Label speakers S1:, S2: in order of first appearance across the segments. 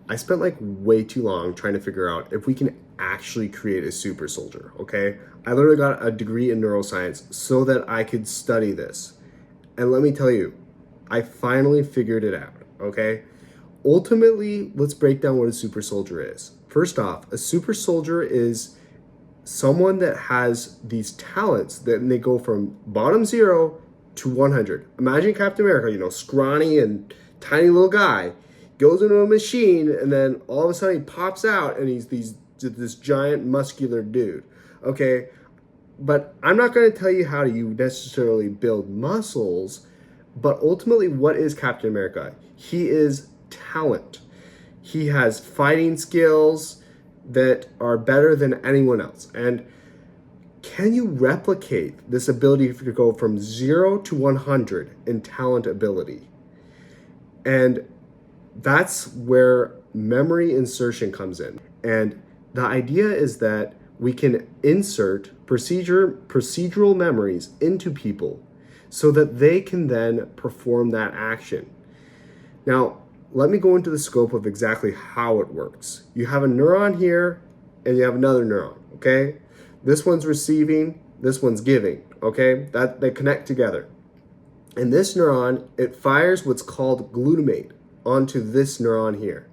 S1: I spent like way too long trying to figure out if we can actually create a super soldier, okay? I literally got a degree in neuroscience so that I could study this. And let me tell you, I finally figured it out, okay? Ultimately, let's break down what a super soldier is. First off, a super soldier is someone that has these talents that they go from bottom 0 to 100. Imagine Captain America, scrawny and tiny little guy, goes into a machine, and then all of a sudden he pops out and he's this giant muscular dude. Okay, but I'm not going to tell you how you necessarily build muscles, but ultimately, what is Captain America? He is talent. He has fighting skills that are better than anyone else. And can you replicate this ability to go from 0 to 100 in talent ability? And that's where memory insertion comes in. And the idea is that we can insert procedural memories into people so that they can then perform that action. Now, let me go into the scope of exactly how it works. You have a neuron here and you have another neuron, okay? This one's receiving, this one's giving, okay? That they connect together. And this neuron, it fires what's called glutamate onto this neuron here.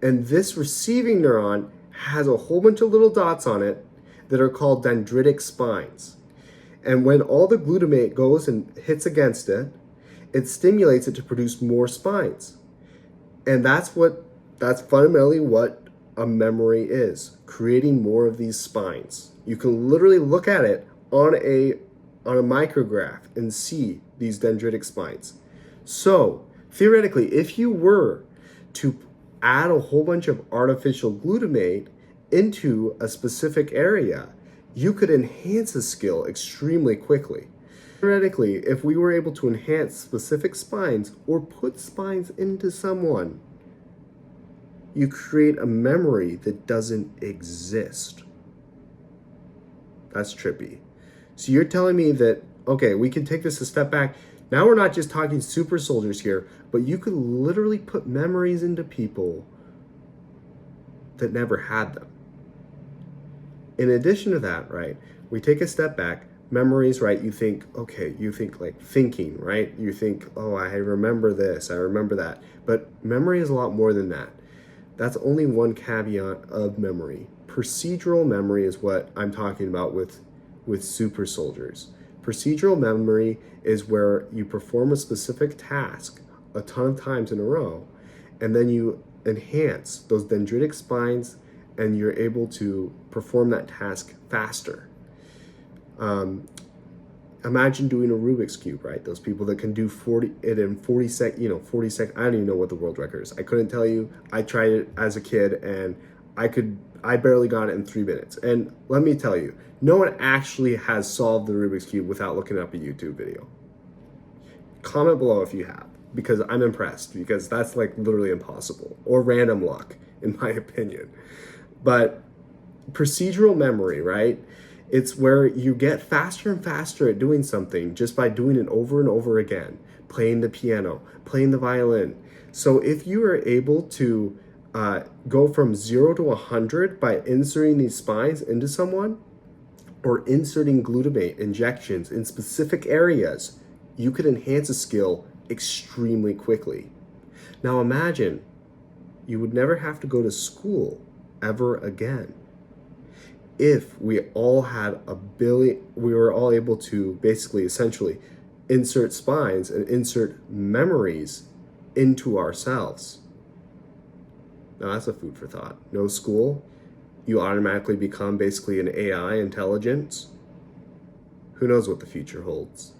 S1: And this receiving neuron has a whole bunch of little dots on it that are called dendritic spines. And when all the glutamate goes and hits against it, it stimulates it to produce more spines. And that's fundamentally what a memory is, creating more of these spines. You can literally look at it on a micrograph and see these dendritic spines. So theoretically, if you were to add a whole bunch of artificial glutamate into a specific area, you could enhance a skill extremely quickly. Theoretically, if we were able to enhance specific spines or put spines into someone, you create a memory that doesn't exist. That's trippy. So you're telling me that, okay, we can take this a step back. Now we're not just talking super soldiers here, but you could literally put memories into people that never had them. In addition to that, right, we take a step back. Memories, right, you think like thinking, right? You think, oh, I remember this, I remember that. But memory is a lot more than that. That's only one caveat of memory. Procedural memory is what I'm talking about with super soldiers. Procedural memory is where you perform a specific task a ton of times in a row, and then you enhance those dendritic spines and you're able to perform that task faster. Imagine doing a Rubik's Cube, right? Those people that can do 40 seconds, 40 seconds. I don't even know what the world record is. I couldn't tell you. I tried it as a kid and I barely got it in 3 minutes. And let me tell you, no one actually has solved the Rubik's Cube without looking up a YouTube video. Comment below if you have, because I'm impressed, because that's like literally impossible, or random luck, in my opinion. But procedural memory, right? It's where you get faster and faster at doing something just by doing it over and over again, playing the piano, playing the violin. So if you are able to go from 0 to 100 by inserting these spines into someone, or inserting glutamate injections in specific areas, you could enhance a skill extremely quickly. Now imagine you would never have to go to school ever again. If we all had we were all able to basically, essentially, insert spines and insert memories into ourselves. Now that's a food for thought. No school, you automatically become basically an AI intelligence. Who knows what the future holds?